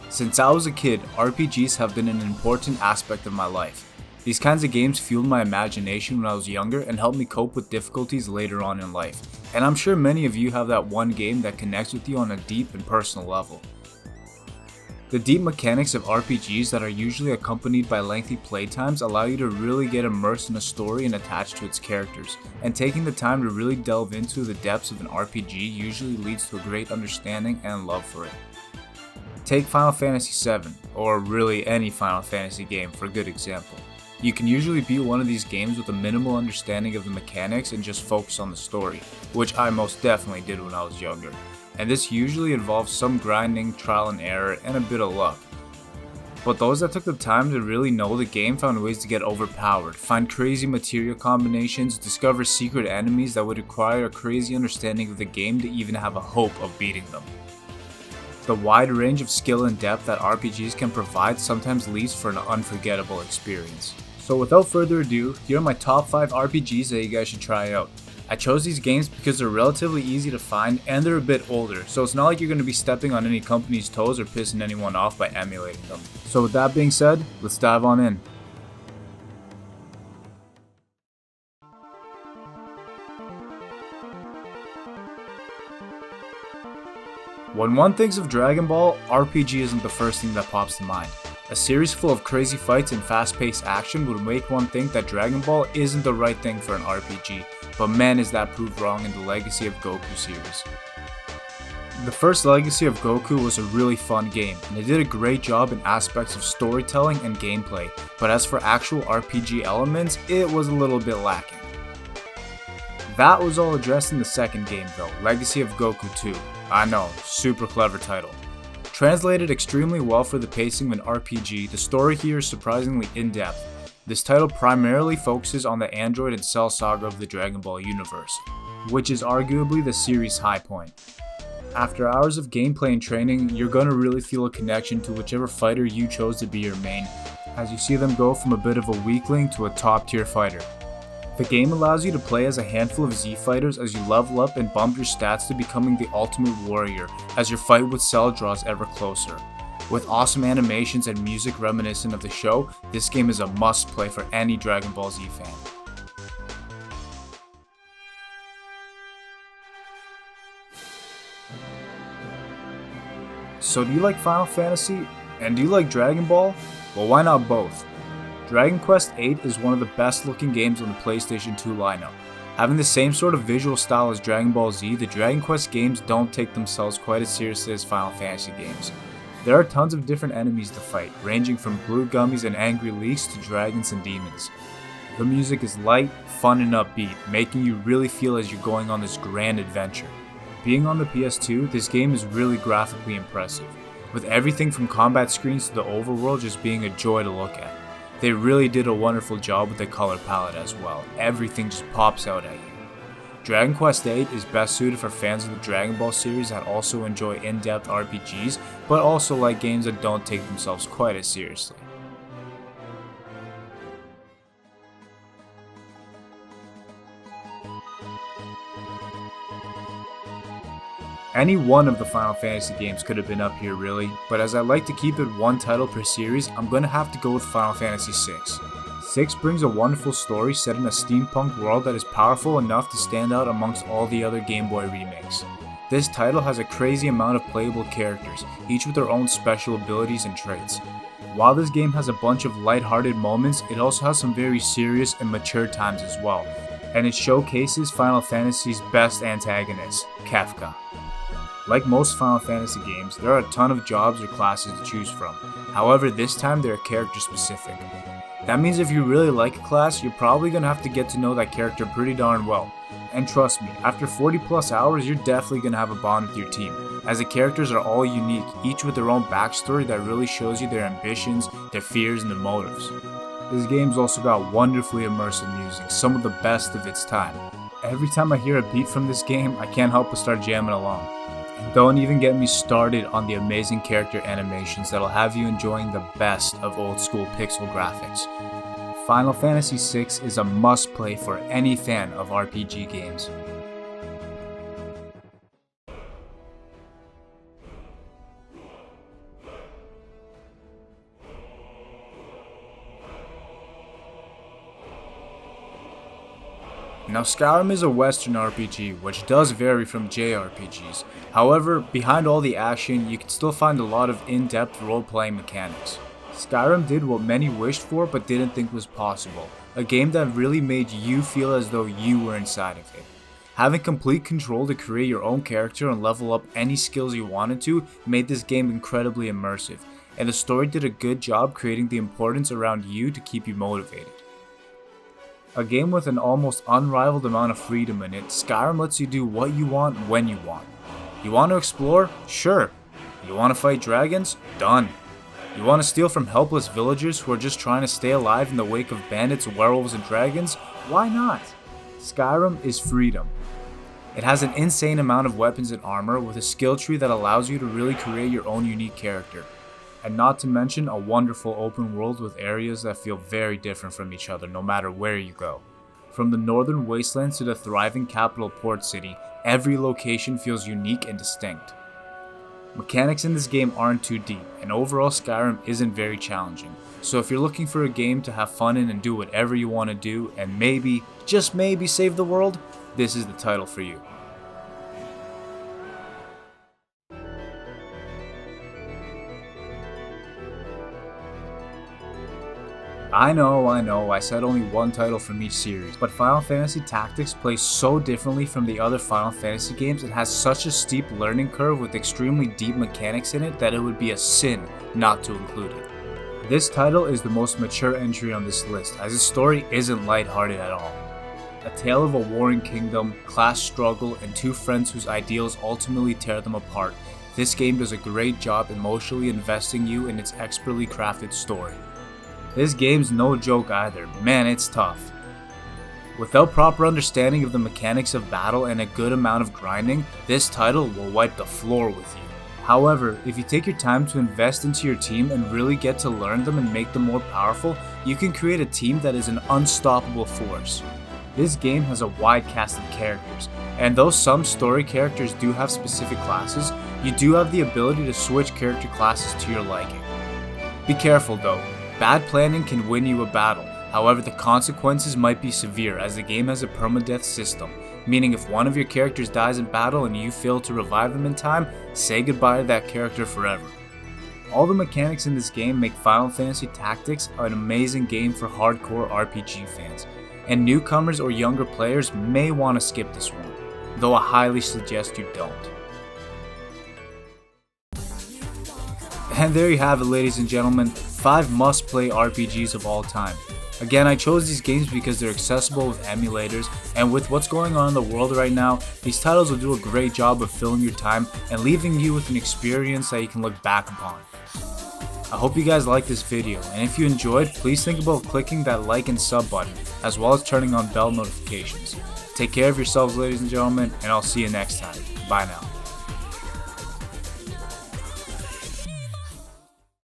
Since I was a kid, RPGs have been an important aspect of my life. These kinds of games fueled my imagination when I was younger and helped me cope with difficulties later on in life. And I'm sure many of you have that one game that connects with you on a deep and personal level. The deep mechanics of RPGs that are usually accompanied by lengthy playtimes allow you to really get immersed in a story and attached to its characters, and taking the time to really delve into the depths of an RPG usually leads to a great understanding and love for it. Take Final Fantasy VII, or really any Final Fantasy game for a good example. You can usually beat one of these games with a minimal understanding of the mechanics and just focus on the story, which I most definitely did when I was younger. And this usually involves some grinding, trial and error, and a bit of luck. But those that took the time to really know the game found ways to get overpowered, find crazy material combinations, discover secret enemies that would require a crazy understanding of the game to even have a hope of beating them. The wide range of skill and depth that RPGs can provide sometimes leaves for an unforgettable experience. So without further ado, here are my top 5 RPGs that you guys should try out. I chose these games because they're relatively easy to find and they're a bit older, so it's not like you're going to be stepping on any company's toes or pissing anyone off by emulating them. So with that being said, let's dive on in. When one thinks of Dragon Ball, RPG isn't the first thing that pops to mind. A series full of crazy fights and fast-paced action would make one think that Dragon Ball isn't the right thing for an RPG, but man is that proved wrong in the Legacy of Goku series. The first Legacy of Goku was a really fun game, and it did a great job in aspects of storytelling and gameplay, but as for actual RPG elements, it was a little bit lacking. That was all addressed in the second game though, Legacy of Goku 2. I know, super clever title. Translated extremely well for the pacing of an RPG, the story here is surprisingly in-depth. This title primarily focuses on the Android and Cell saga of the Dragon Ball universe, which is arguably the series' high point. After hours of gameplay and training, you're gonna really feel a connection to whichever fighter you chose to be your main, as you see them go from a bit of a weakling to a top-tier fighter. The game allows you to play as a handful of Z fighters as you level up and bump your stats to becoming the ultimate warrior as your fight with Cell draws ever closer. With awesome animations and music reminiscent of the show, this game is a must play for any Dragon Ball Z fan. So do you like Final Fantasy? And do you like Dragon Ball? Well, why not both? Dragon Quest VIII is one of the best looking games on the PlayStation 2 lineup. Having the same sort of visual style as Dragon Ball Z, the Dragon Quest games don't take themselves quite as seriously as Final Fantasy games. There are tons of different enemies to fight, ranging from blue gummies and angry leaks to dragons and demons. The music is light, fun and upbeat, making you really feel as you're going on this grand adventure. Being on the PS2, this game is really graphically impressive, with everything from combat screens to the overworld just being a joy to look at. They really did a wonderful job with the color palette as well. Everything just pops out at you. Dragon Quest VIII is best suited for fans of the Dragon Ball series that also enjoy in-depth RPGs, but also like games that don't take themselves quite as seriously. Any one of the Final Fantasy games could have been up here really, but as I like to keep it one title per series, I'm going to have to go with Final Fantasy VI. 6 brings a wonderful story set in a steampunk world that is powerful enough to stand out amongst all the other Game Boy remakes. This title has a crazy amount of playable characters, each with their own special abilities and traits. While this game has a bunch of lighthearted moments, it also has some very serious and mature times as well, and it showcases Final Fantasy's best antagonist, Kefka. Like most Final Fantasy games, there are a ton of jobs or classes to choose from. However, this time they are character specific. That means if you really like a class, you're probably going to have to get to know that character pretty darn well. And trust me, after 40 plus hours, you're definitely going to have a bond with your team, as the characters are all unique, each with their own backstory that really shows you their ambitions, their fears, and their motives. This game's also got wonderfully immersive music, some of the best of its time. Every time I hear a beat from this game, I can't help but start jamming along. Don't even get me started on the amazing character animations that'll have you enjoying the best of old school pixel graphics. Final Fantasy VI is a must play for any fan of RPG games. Now Skyrim is a Western RPG, which does vary from JRPGs. However, behind all the action, you can still find a lot of in-depth role-playing mechanics. Skyrim did what many wished for but didn't think was possible, a game that really made you feel as though you were inside of it. Having complete control to create your own character and level up any skills you wanted to made this game incredibly immersive, and the story did a good job creating the importance around you to keep you motivated. A game with an almost unrivaled amount of freedom in it, Skyrim lets you do what you want when you want. You want to explore? Sure. You want to fight dragons? Done. You want to steal from helpless villagers who are just trying to stay alive in the wake of bandits, werewolves, and dragons? Why not? Skyrim is freedom. It has an insane amount of weapons and armor with a skill tree that allows you to really create your own unique character. And not to mention a wonderful open world with areas that feel very different from each other no matter where you go. From the northern wastelands to the thriving capital port city, every location feels unique and distinct. Mechanics in this game aren't too deep, and overall Skyrim isn't very challenging. So if you're looking for a game to have fun in and do whatever you want to do and maybe, just maybe save the world, this is the title for you. I know, I said only one title from each series, but Final Fantasy Tactics plays so differently from the other Final Fantasy games and has such a steep learning curve with extremely deep mechanics in it that it would be a sin not to include it. This title is the most mature entry on this list, as its story isn't lighthearted at all. A tale of a warring kingdom, class struggle, and two friends whose ideals ultimately tear them apart, this game does a great job emotionally investing you in its expertly crafted story. This game's no joke either, man, it's tough. Without proper understanding of the mechanics of battle and a good amount of grinding, this title will wipe the floor with you. However, if you take your time to invest into your team and really get to learn them and make them more powerful, you can create a team that is an unstoppable force. This game has a wide cast of characters, and though some story characters do have specific classes, you do have the ability to switch character classes to your liking. Be careful though. Bad planning can win you a battle, however the consequences might be severe as the game has a permadeath system, meaning if one of your characters dies in battle and you fail to revive them in time, say goodbye to that character forever. All the mechanics in this game make Final Fantasy Tactics an amazing game for hardcore RPG fans, and newcomers or younger players may want to skip this one, though I highly suggest you don't. And there you have it, ladies and gentlemen, 5 must-play RPGs of all time. Again, I chose these games because they're accessible with emulators, and with what's going on in the world right now, these titles will do a great job of filling your time and leaving you with an experience that you can look back upon. I hope you guys liked this video, and if you enjoyed, please think about clicking that like and sub button, as well as turning on bell notifications. Take care of yourselves, ladies and gentlemen, and I'll see you next time. Bye now.